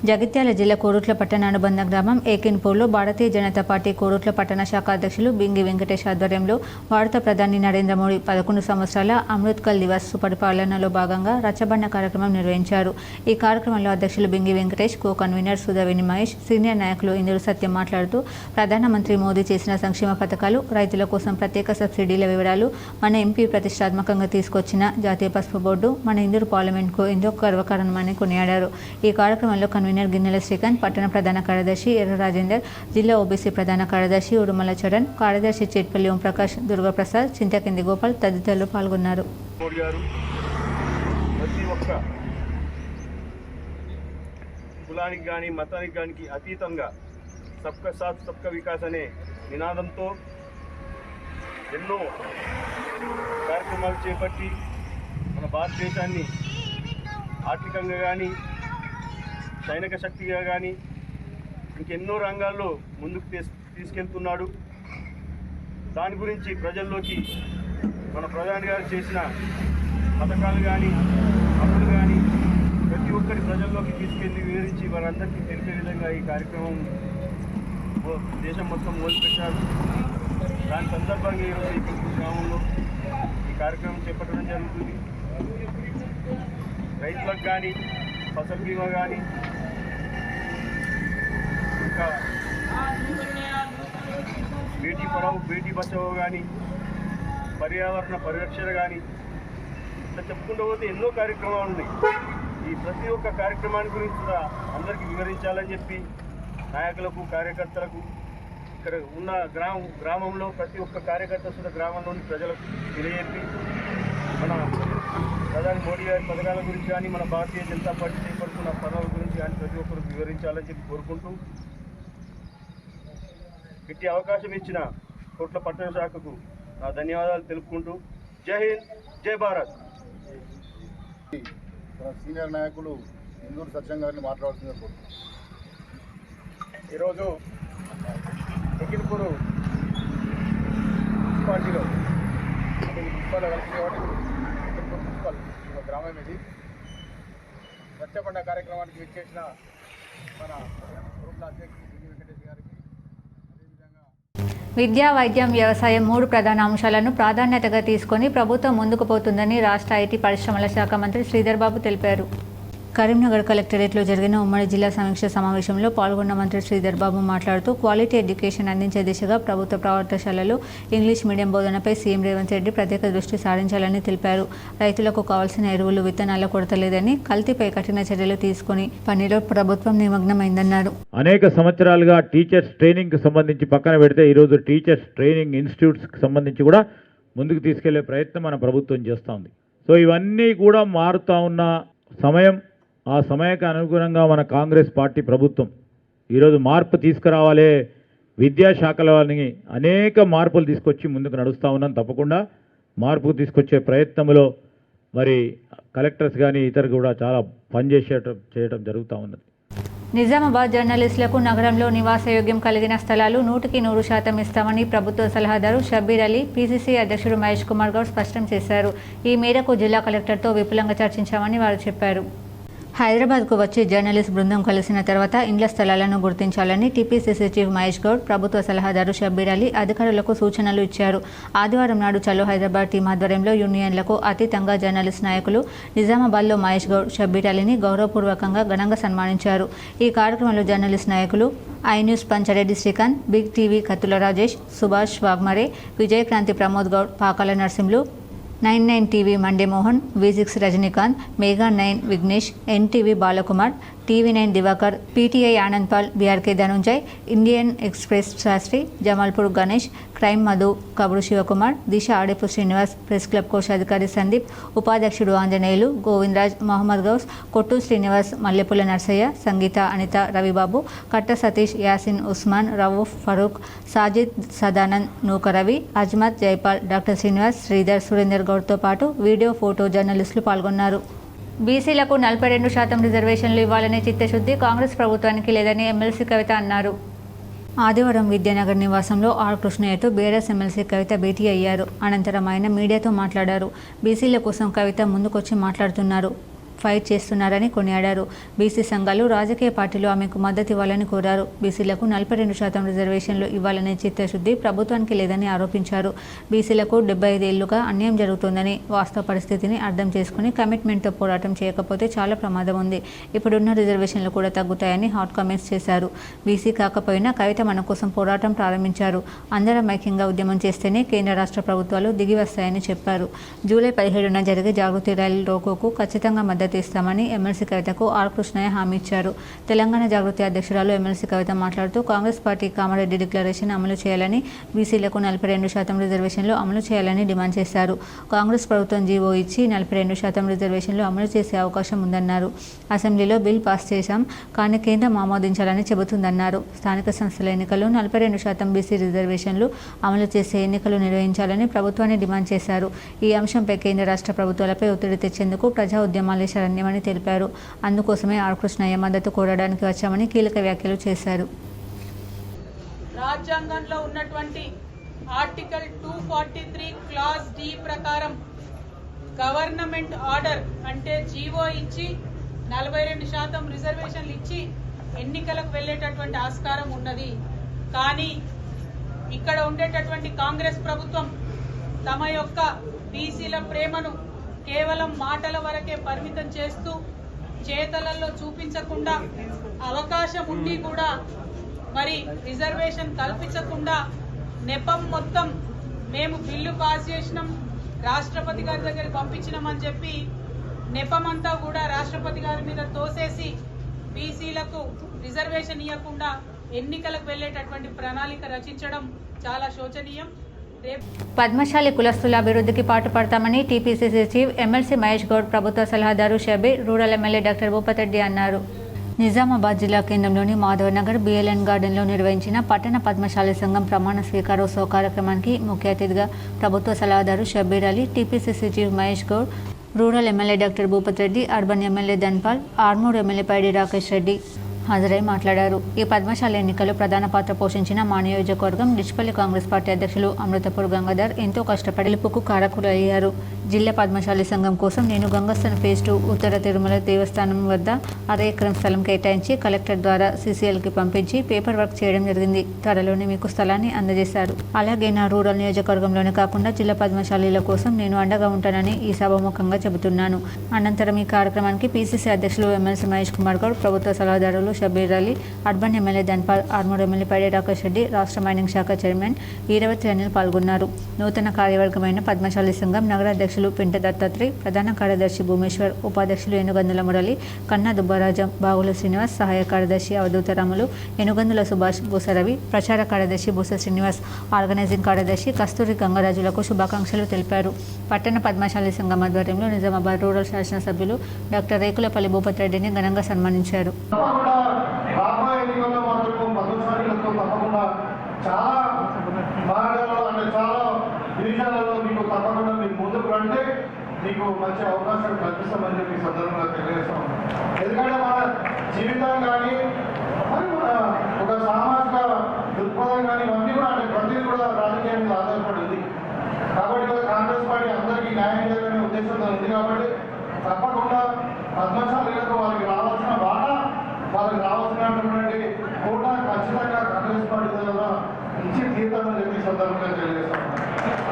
జగిత్యాల జిల్లా కోరుట్ల పట్టణ అనుబంధ గ్రామం ఏకిన్పూర్లో భారతీయ జనతా పార్టీ కోరుట్ల పట్టణ శాఖ అధ్యక్షులు బింగి వెంకటేష్ ఆధ్వర్యంలో భారత ప్రధాని నరేంద్ర మోడీ 11 సంవత్సరాల అమృత్కల్ దివస్ సుపరిపాలనలో భాగంగా రచ్చబండ కార్యక్రమం నిర్వహించారు. ఈ కార్యక్రమంలో అధ్యక్షులు Bingi Venkatesh, co convener Sudhavini Mahesh, senior నాయకులు ఇందులు సత్యం మాట్లాడుతూ ప్రధానమంత్రి మోదీ చేసిన సంక్షేమ పథకాలు, రైతుల కోసం ప్రత్యేక సబ్సిడీల వివరాలు, మన ఎంపీ ప్రతిష్టాత్మకంగా తీసుకొచ్చిన జాతీయ పసుపు బోర్డు మన ఇందూరు పార్లమెంట్కు ఎంతో గర్వకారణమని కొనియాడారు. ఈ కార్యక్రమంలో కన్వీనర్ గిన్నెల శ్రీకాంత్, పట్టణ ప్రధాన కార్యదర్శి ఎర్ర రాజేందర్, జిల్లా ఓబీసీ ప్రధాన కార్యదర్శి ఉడుమల చరణ్, కార్యదర్శి చేట్పల్లి ఓంప్రకాష్, దుర్గాప్రసాద్, చింతకింది గోపాల్ తదితరులు పాల్గొన్నారు. ప్రతి ఒక్క కులానికి కానీ మతానికి కానీ అతీతంగా సబ్కా సాత్ సబ్కా వికాస్ అనే నినాదంతో ఎన్నో కార్యక్రమాలు చేపట్టి మన భారతదేశాన్ని ఆర్థికంగా కానీ, సైనిక శక్తిగా కానీ ఇంకెన్నో రంగాల్లో ముందుకు తీసుకెళ్తున్నాడు. దాని గురించి ప్రజల్లోకి మన ప్రధాని గారు చేసిన పథకాలు కానీ, అప్పులు కానీ ప్రతి ఒక్కరి ప్రజల్లోకి తీసుకెళ్ళి వివరించి వారందరికీ తెలిపే విధంగా ఈ కార్యక్రమం దేశం మొత్తం మొదలుపెట్టారు. దాని సందర్భంగా ఈరోజు ఈ గ్రామంలో ఈ కార్యక్రమం చేపట్టడం జరుగుతుంది. రైతులకు కానీ, ఫసల్ బీమా కానీ, ఇంకా బేటీ పడావు బేటీ బచావో కానీ, పర్యావరణ పరిరక్షణ కానీ, ఇట్లా చెప్పుకుంటూ పోతే ఎన్నో కార్యక్రమాలు ఉన్నాయి. ఈ ప్రతి ఒక్క కార్యక్రమాన్ని గురించి కూడా అందరికీ వివరించాలని చెప్పి నాయకులకు, కార్యకర్తలకు, ఇక్కడ ఉన్న గ్రామంలో ప్రతి ఒక్క కార్యకర్త కూడా గ్రామంలోని ప్రజలకు తెలియజెప్పి మన ప్రధాని మోడీ గారి పథకాల గురించి కానీ, మన భారతీయ జనతా పార్టీ చేపడుతున్న పనుల గురించి కానీ ప్రతి ఒక్కరు వివరించాలని చెప్పి కోరుకుంటూ ఇట్టి అవకాశం ఇచ్చిన కోట్ల పట్టణ శాఖకు నా ధన్యవాదాలు తెలుపుకుంటూ జై హింద్, జై భారత్. సీనియర్ నాయకులు ఇందూరు సత్యం గారిని మాట్లాడాల్సిందే కోరుతున్నాను. ఈరోజు ఎకిన్పూరు మున్సిపాలిటీలో అంటే మున్సిపాలిటీ కలిసి కాబట్టి ఎకిన్పూరు మున్సిపల్ గ్రామం ఇది. రచ్చబండ కార్యక్రమానికి విచ్చేసిన మన కోరుట్ల అధ్యక్షుడు బింగి వెంకటేష్ గారికి, విద్య, వైద్యం, వ్యవసాయం 3 ప్రధాన అంశాలను ప్రాధాన్యతగా తీసుకొని ప్రభుత్వం ముందుకు పోతుందని రాష్ట్ర ఐటీ పరిశ్రమల శాఖ మంత్రి శ్రీధర్ బాబు తెలిపారు. కరీంనగర్ కలెక్టరేట్లో జరిగిన ఉమ్మడి జిల్లా సమీక్ష సమావేశంలో పాల్గొన్న మంత్రి శ్రీధర్ బాబు మాట్లాడుతూ క్వాలిటీ ఎడ్యుకేషన్ అందించే దిశగా ప్రభుత్వ పాఠశాలలు ఇంగ్లీష్ మీడియం బోధనపై సీఎం రేవంత్ రెడ్డి ప్రత్యేక దృష్టి సారించాలని తెలిపారు. రైతులకు కావాల్సిన ఎరువులు, విత్తనాల కొరత లేదని, కల్తీపై కఠిన చర్యలు తీసుకుని పనిలో ప్రభుత్వం నిమగ్నమైందన్నారు. అనేక సంవత్సరాలుగా టీచర్స్ ట్రైనింగ్కి సంబంధించి పక్కన పెడితే ఈరోజు టీచర్స్ ట్రైనింగ్ ఇన్స్టిట్యూట్స్కి సంబంధించి కూడా ముందుకు తీసుకెళ్లే ప్రయత్నం మన ప్రభుత్వం చేస్తూ ఉంది. సో ఇవన్నీ కూడా మారుతూ ఉన్న సమయం, ఆ సమయానికి అనుగుణంగా మన కాంగ్రెస్ పార్టీ ప్రభుత్వం ఈరోజు మార్పు తీసుకురావాలి, విద్యాశాఖలోని అనేక మార్పులు తీసుకొచ్చి ముందుకు నడుస్తూ ఉన్నాం. తప్పకుండా మార్పు తీసుకొచ్చే ప్రయత్నంలో మరి కలెక్టర్స్ కానీ ఇతరు కూడా చాలా చేయడం జరుగుతూ ఉన్నది. నిజామాబాద్ జర్నలిస్టులకు నగరంలో నివాసయోగ్యం కలిగిన స్థలాలు 100% ఇస్తామని ప్రభుత్వ సలహాదారు షబ్బీర్ అలీ, పీసీసీ అధ్యక్షుడు మహేష్ కుమార్ గౌడ్ స్పష్టం చేశారు. ఈ మేరకు జిల్లా కలెక్టర్తో విపులంగా చర్చించామని వారు చెప్పారు. హైదరాబాద్కు వచ్చి జర్నలిస్ట్ బృందం కలిసిన తర్వాత ఇండ్ల స్థలాలను గుర్తించాలని టీపీసీసీ చీఫ్ మహేష్ గౌడ్, ప్రభుత్వ సలహాదారు షబ్బీర్ అలీ అధికారులకు సూచనలు ఇచ్చారు. ఆదివారం నాడు చలో హైదరాబాద్ టీం ఆధ్వర్యంలో యూనియన్లకు అతీతంగా జర్నలిస్ట్ నాయకులు నిజామాబాద్లో మహేష్ గౌడ్, షబ్బీర్ అలీని గౌరవపూర్వకంగా ఘనంగా సన్మానించారు. ఈ కార్యక్రమంలో జర్నలిస్ట్ నాయకులు I news Panchareddy Srikanth, big TV Kattula Rajesh, Subhash Waghmare, Vijayakranti Pramod Goud, Pakala Narasimhulu, 99 TV Mande Mohan, V6 Rajinikanth, mega 9 Vignesh, NTV Balakumar, TV9 Divakar, PTI Anand Pal, BRK Dhanunjay, Indian Express Sastri, Jamalpur Ganesh, crime Madhu, Kaburu Shivakumar, Disha Adepu Srinivas, press club కోశాధికారి సందీప్, ఉపాధ్యక్షుడు ఆంజనేయులు, గోవిందరాజ్, మహమ్మద్ గౌస్, కొట్టు శ్రీనివాస్, మల్లెపుల నర్సయ్య, సంగీత, అనిత, రవిబాబు, కట్ట సతీష్, యాసిన్, ఉస్మాన్, రవూఫ్, ఫరూక్, సాజిద్, సదానంద్, నూక రవి, అజ్మత్, జైపాల్, డాక్టర్ శ్రీనివాస్, శ్రీధర్, సురేందర్ గౌడ్తో పాటు వీడియో, ఫోటో జర్నలిస్టులు పాల్గొన్నారు. బీసీలకు 42% రిజర్వేషన్లు ఇవ్వాలనే చిత్తశుద్ధి కాంగ్రెస్ ప్రభుత్వానికి లేదని ఎమ్మెల్సీ కవిత అన్నారు. ఆదివారం విద్యానగర్ నివాసంలో ఆర్ కృష్ణయ్యతో బీఆర్ఎస్ ఎమ్మెల్సీ కవిత భేటీ అయ్యారు. అనంతరం ఆయన మీడియాతో మాట్లాడారు. బీసీల కోసం కవిత ముందుకొచ్చి మాట్లాడుతున్నారు. ఫైట్ చేస్తున్నారని కొనియాడారు. బీసీ సంఘాలు, రాజకీయ పార్టీలు ఆమెకు మద్దతు ఇవ్వాలని కోరారు. బీసీలకు 42% రిజర్వేషన్లు ఇవ్వాలనే చిత్తశుద్ధి ప్రభుత్వానికి లేదని ఆరోపించారు. బీసీలకు 75 ఏళ్లుగా అన్యాయం జరుగుతోందని, వాస్తవ పరిస్థితిని అర్థం చేసుకుని కమిట్మెంట్తో పోరాటం చేయకపోతే చాలా ప్రమాదం ఉంది. ఇప్పుడున్న రిజర్వేషన్లు కూడా తగ్గుతాయని హాట్ కామెంట్స్ చేశారు. బీసీ కాకపోయినా కవిత మన కోసం పోరాటం ప్రారంభించారు. అందరం ఐక్యంగా ఉద్యమం చేస్తేనే కేంద్ర రాష్ట్ర ప్రభుత్వాలు దిగి వస్తాయని చెప్పారు. జూలై 17న జరిగే జాగృతి ర్యాలీ లోగోకు ఖచ్చితంగా మద్దతు ఇస్తామని ఎమ్మెల్సీ కవితకు ఆర్ కృష్ణయ్య హామీ ఇచ్చారు. తెలంగాణ జాగృతి అధ్యక్షురాలు ఎమ్మెల్సీ కవిత మాట్లాడుతూ కాంగ్రెస్ పార్టీ కామారెడ్డి డిక్లరేషన్ అమలు చేయాలని, బీసీలకు 42% రిజర్వేషన్లు అమలు చేయాలని డిమాండ్ చేశారు. కాంగ్రెస్ ప్రభుత్వం జీవో ఇచ్చి 42% రిజర్వేషన్లు అమలు చేసే అవకాశం ఉందన్నారు. అసెంబ్లీలో బిల్ పాస్ చేశాం, కానీ కేంద్రం ఆమోదించాలని చెబుతుందన్నారు. స్థానిక సంస్థల ఎన్నికల్లో 42% బీసీ రిజర్వేషన్లు అమలు చేసే ఎన్నికలు నిర్వహించాలని ప్రభుత్వాన్ని డిమాండ్ చేశారు. ఈ అంశంపై కేంద్ర రాష్ట్ర ప్రభుత్వాలపై ఒత్తిడి తెచ్చేందుకు ప్రజా ఉద్యమాలే శరణ్యమని తెలిపారు. అందుకోసమే ఆర్ కృష్ణయ్య మద్దతు కోరడానికి వచ్చామని కీలక వ్యాఖ్యలు చేశారు. రాజ్యాంగంలో ఉన్నటువంటి ఆర్టికల్ 243 క్లాజ్ డి ప్రకారం గవర్నమెంట్ ఆర్డర్ అంటే జీవో ఇచ్చి 42% రిజర్వేషన్లు ఇచ్చి ఎన్నికలకు వెళ్ళేటటువంటి ఆస్కారం ఉన్నది. కానీ ఇక్కడ ఉండేటటువంటి కాంగ్రెస్ ప్రభుత్వం తమ యొక్క బీసీల ప్రేమను కేవలం మాటల వరకే పరిమితం చేస్తూ చేతలలో చూపించకుండా, అవకాశం ఉండి కూడా మరి రిజర్వేషన్ కల్పించకుండా నెపం మొత్తం మేము బిల్లు పాస్ చేసినాం, రాష్ట్రపతి గారి దగ్గరికి పంపించినామని చెప్పి నెపమంతా కూడా రాష్ట్రపతి గారి మీద తోసేసి బీసీలకు రిజర్వేషన్ ఇవ్వకుండా ఎన్నికలకు వెళ్ళేటటువంటి ప్రణాళిక రచించడం చాలా శోచనీయం. పద్మశాలి కులస్తుల అభివృద్ధికి పాటుపడతామని TPCC chief MLC Mahesh Goud ప్రభుత్వ సలహాదారు Shabbir, rural MLA doctor Bhupathireddy అన్నారు. నిజామాబాద్ జిల్లా కేంద్రంలోని మాధవనగర్ బిఎల్ఎన్ గార్డెన్లో నిర్వహించిన పట్టణ పద్మశాలి సంఘం ప్రమాణ స్వీకారోత్సవ కార్యక్రమానికి ముఖ్య అతిథిగా ప్రభుత్వ సలహాదారు Shabbir Ali, TPCC chief Mahesh Goud, rural MLA doctor Bhupathireddy, urban MLA Dhanpal, Armoor MLA Paidi Rakesh Reddy హాజరై మాట్లాడారు. ఈ పద్మశాలి ఎన్నికల్లో ప్రధాన పాత్ర పోషించిన మా నియోజకవర్గం డిచ్పల్లి కాంగ్రెస్ పార్టీ అధ్యక్షులు అమృతపూర్ గంగాధర్ ఎంతో కష్టపడి గెలుపుకు కారకులయ్యారు. జిల్లా పద్మశాలి సంఘం కోసం నేను గంగస్థాన్ ఫేజ్ 2 ఉత్తర తిరుమల దేవస్థానం వద్ద 1/2 ఎకరం స్థలం కేటాయించి కలెక్టర్ ద్వారా సీసీఎల్కి పంపించి పేపర్ వర్క్ చేయడం జరిగింది. త్వరలోనే మీకు స్థలాన్ని అందజేశారు. అలాగే నా రూరల్ నియోజకవర్గంలోనే కాకుండా జిల్లా పద్మశాలీల కోసం నేను అండగా ఉంటానని ఈ సభాముఖంగా చెబుతున్నాను. అనంతరం ఈ కార్యక్రమానికి పీసీసీ అధ్యక్షులు ఎమ్మెల్సీ మహేష్ కుమార్ గౌడ్, ప్రభుత్వ సలహాదారులు Shabbir Ali, urban MLA Dhanpal, Armoor MLA Paidi Rakesh Reddy, రాష్ట్ర మైనింగ్ శాఖ చైర్మన్ ఈరవతి అనిల్ పాల్గొన్నారు. నూతన కార్యవర్గమైన పద్మశాలి సంఘం నగర అధ్యక్షులు పింట దత్తాత్రి, ప్రధాన కార్యదర్శి భూమేశ్వర్, ఉపాధ్యక్షులు ఎనుగందుల మురళి, కన్నా దుబ్బరాజం, బాగుల శ్రీనివాస్, సహాయ కార్యదర్శి అవధూతరాములు, ఎనుగందుల సుభాష్, బూసరవి, ప్రచార కార్యదర్శి బూస శ్రీనివాస్, ఆర్గనైజింగ్ కార్యదర్శి కస్తూరి గంగరాజులకు శుభాకాంక్షలు తెలిపారు. పట్టణ పద్మశాలి సంఘం ఆధ్వర్యంలో నిజామాబాద్ రూరల్ శాసనసభ్యులు డాక్టర్ రేకులపల్లి భూపతిరెడ్డిని ఘనంగా సన్మానించారు. రాబోయే ఎన్నికల్లో మాత్రం పద్మశాలీలతో తప్పకుండా చాలా మార్గాలలో అంటే చాలా డివిజన్లలో మీకు తప్పకుండా మీకు ముందుకు రండి, మీకు మంచి అవకాశాలు కల్పిస్తామని చెప్పి సందర్భంగా తెలియజేస్తాం. ఎందుకంటే మన జీవితం కానీ మరి మన ఒక సామాజిక దృక్పథం కానీ ఇవన్నీ కూడా అంటే ప్రతిదీ కూడా రాజకీయం మీద ఆధారపడి ఉంది. కాబట్టి కాంగ్రెస్ పార్టీ అందరికీ న్యాయం చేయాలనే ఉద్దేశంతో ఉంది. కాబట్టి తప్పకుండా పద్మశాలీలకు వాళ్ళకి రావాల్సిన వాటా, వాళ్ళకి రావాల్సినటువంటి కూడా ఖచ్చితంగా కాంగ్రెస్ పార్టీ ద్వారా ఇచ్చి తీర్థమని చెప్పి సందర్భంగా తెలియజేస్తాం.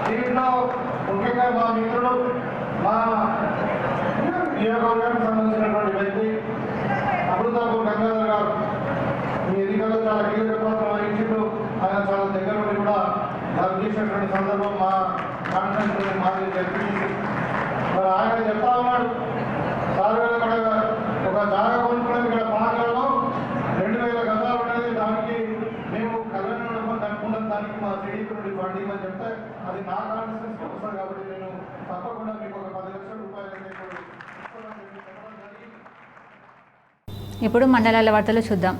దీంట్లో ముఖ్యంగా మా మిత్రుడు, మా నియోజకవర్గానికి సంబంధించినటువంటి వ్యక్తి అమృతపూర్ గంగాధర్ గారు ఈ ఎన్నికల్లో చాలా కీలక పాత్ర వహించిండు. ఆయన చాలా దగ్గర నుండి కూడా వర్క్ చేసినటువంటి సందర్భం మా కాన్ఫరెన్స్ మాది జరిపించింది. మరి ఆయన చెప్తా ఉన్నాడు, సార్ ఒక జాగా కొనుక్కున్నది ఇక్కడ పాకలలో 2000 గజాలు ఉండేది, దానికి మేము కళ్యాణ కనుక్కున్నాం, దానికి మా టీడీపీ నుండి ఫండింగ్ అని చెప్తే అది నా కాన్ఫరెన్స్ వస్తుంది. కాబట్టి నేను తప్పకుండా మీకు ఒక 10 లక్షల రూపాయలు ఇప్పుడు మండలాల వార్తలు చూద్దాం.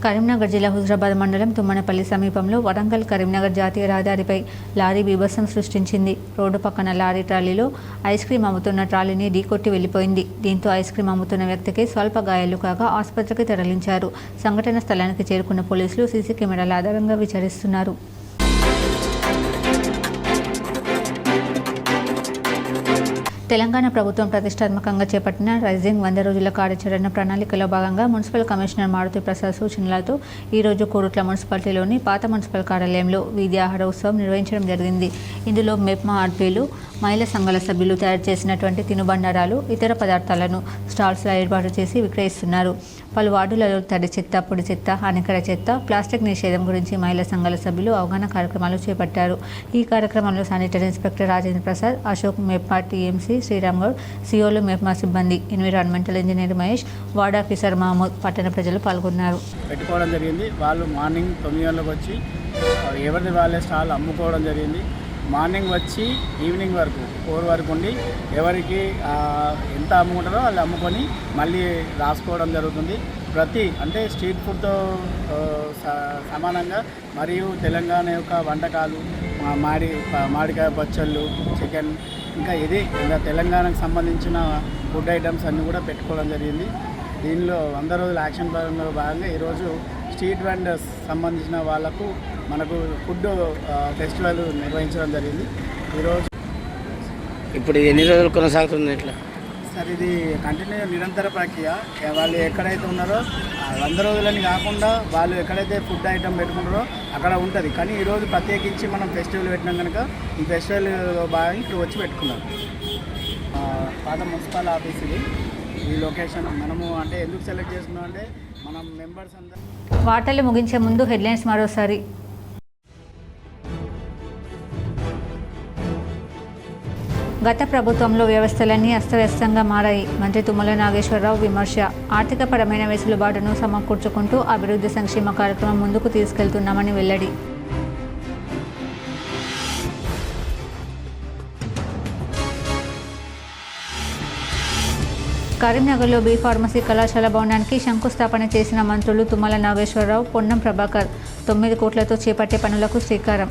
కరీంనగర్ జిల్లా హుజరాబాద్ మండలం తుమ్మనపల్లి సమీపంలో వరంగల్ కరీంనగర్ జాతీయ రహదారిపై లారీ బీభత్సం సృష్టించింది. రోడ్డు పక్కన లారీ ట్రాలీలో ఐస్ క్రీం అమ్ముతున్న ట్రాలీని ఢీకొట్టి వెళ్లిపోయింది. దీంతో ఐస్ క్రీం అమ్ముతున్న వ్యక్తికి స్వల్ప గాయాలు కాగా ఆసుపత్రికి తరలించారు. సంఘటన స్థలానికి చేరుకున్న పోలీసులు సీసీ కెమెరాల ఆధారంగా విచారిస్తున్నారు. తెలంగాణ ప్రభుత్వం ప్రతిష్టాత్మకంగా చేపట్టిన రైజింగ్ 100 రోజుల కార్యాచరణ ప్రణాళికలో భాగంగా మున్సిపల్ కమిషనర్ మారుతి ప్రసాద్ సూచనలతో ఈరోజు కోరుట్ల మున్సిపాలిటీలోని పాత మున్సిపల్ కార్యాలయంలో వీధి ఆహార ఉత్సవం నిర్వహించడం జరిగింది. ఇందులో మెప్మా ఆర్పీలు, మహిళా సంఘాల సభ్యులు తయారు చేసినటువంటి తినుబండారాలు, ఇతర పదార్థాలను స్టాల్స్లో ఏర్పాటు చేసి విక్రయిస్తున్నారు. పలు వార్డులలో తడి చెత్త, పొడి చెత్త, హానికర చెత్త, ప్లాస్టిక్ నిషేధం గురించి మహిళా సంఘాల సభ్యులు అవగాహన కార్యక్రమాలు చేపట్టారు. ఈ కార్యక్రమంలో sanitary inspector Rajendra Prasad, Ashok, MEPMA TMC Sriram Goud, సిఓలు, మెప్మా సిబ్బంది, environmental engineer Mahesh, ward officer Mahmood, పట్టణ ప్రజలు పాల్గొన్నారు. పెట్టుకోవడం జరిగింది. వాళ్ళు మార్నింగ్ 9 గంటలకు వచ్చి ఎవరిది వాళ్ళే స్టాల్ అమ్ముకోవడం జరిగింది. మార్నింగ్ వచ్చి ఈవినింగ్ వరకు 4 వరకు ఉండి ఎవరికి ఎంత అమ్ముకుంటారో వాళ్ళు అమ్ముకొని మళ్ళీ రాసుకోవడం జరుగుతుంది. అంటే స్ట్రీట్ ఫుడ్తో సమానంగా మరియు తెలంగాణ యొక్క వంటకాలు, మామిడికాయ పచ్చళ్ళు, చికెన్, ఇంకా తెలంగాణకు సంబంధించిన ఫుడ్ ఐటమ్స్ అన్నీ కూడా పెట్టుకోవడం జరిగింది. దీనిలో 100 రోజుల యాక్షన్ ప్లాన్లో భాగంగా ఈరోజు స్ట్రీట్ వెండర్స్ సంబంధించిన వాళ్ళకు మనకు ఫుడ్ ఫెస్టివల్ నిర్వహించడం జరిగింది. ఈరోజు ఇప్పుడు ఎన్ని రోజులు కొనసాగుతుంది ఇట్లా? సార్, ఇది కంటిన్యూ నిరంతర ప్రక్రియ. వాళ్ళు ఎక్కడైతే ఉన్నారో 100 రోజులని కాకుండా వాళ్ళు ఎక్కడైతే ఫుడ్ ఐటమ్ పెట్టుకుంటారో అక్కడ ఉంటుంది. కానీ ఈరోజు ప్రత్యేకించి మనం ఫెస్టివల్ పెట్టినాం కనుక ఈ ఫెస్టివల్లో భాగంగా ఇక్కడ వచ్చి పెట్టుకున్నాం. పాత మున్సిపల్ ఆఫీస్ ఇది. ఈ లొకేషన్ మనము అంటే ఎందుకు సెలెక్ట్ చేసుకున్నాం అంటే మనం మెంబర్స్ అందరూ. వార్తలు ముగించే ముందు హెడ్లైన్స్ మరోసారి. గత ప్రభుత్వంలో వ్యవస్థలన్నీ అస్తవ్యస్తంగా మారాయి. మంత్రి తుమ్మల నాగేశ్వరరావు విమర్శ. ఆర్థికపరమైన వెసులుబాటును సమకూర్చుకుంటూ అభివృద్ధి సంక్షేమ కార్యక్రమం ముందుకు తీసుకెళ్తున్నామని వెల్లడి. కరీంనగర్లో బి ఫార్మసీ కళాశాల భవనానికి శంకుస్థాపన చేసిన మంత్రులు తుమ్మల నాగేశ్వరరావు, పొన్నం ప్రభాకర్. 9 కోట్లతో చేపట్టే పనులకు శ్రీకారం.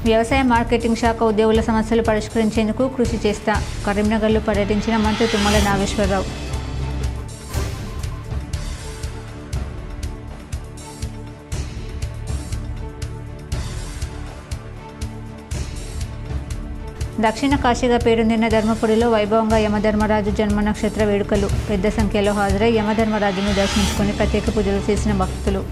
వ్యవసాయ మార్కెటింగ్ శాఖ ఉద్యోగుల సమస్యలు పరిష్కరించేందుకు కృషి చేస్తా. కరీంనగర్లో పర్యటించిన మంత్రి తుమ్మల నాగేశ్వరరావు. దక్షిణ కాశీగా పేరొందిన ధర్మపురిలో వైభవంగా యమధర్మరాజు జన్మ నక్షత్ర వేడుకలు. పెద్ద సంఖ్యలో హాజరై యమధర్మరాజును దర్శించుకుని ప్రత్యేక పూజలు చేసిన భక్తులు.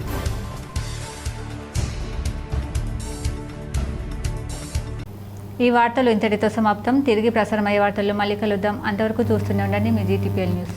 ఈ వార్తలు ఇంతటితో సమాప్తం. తిరిగి ప్రసారమయ్యే వార్తల్లో మళ్ళీ కలుద్దాం. అంతవరకు చూస్తూనే ఉండండి మీ GTPL న్యూస్.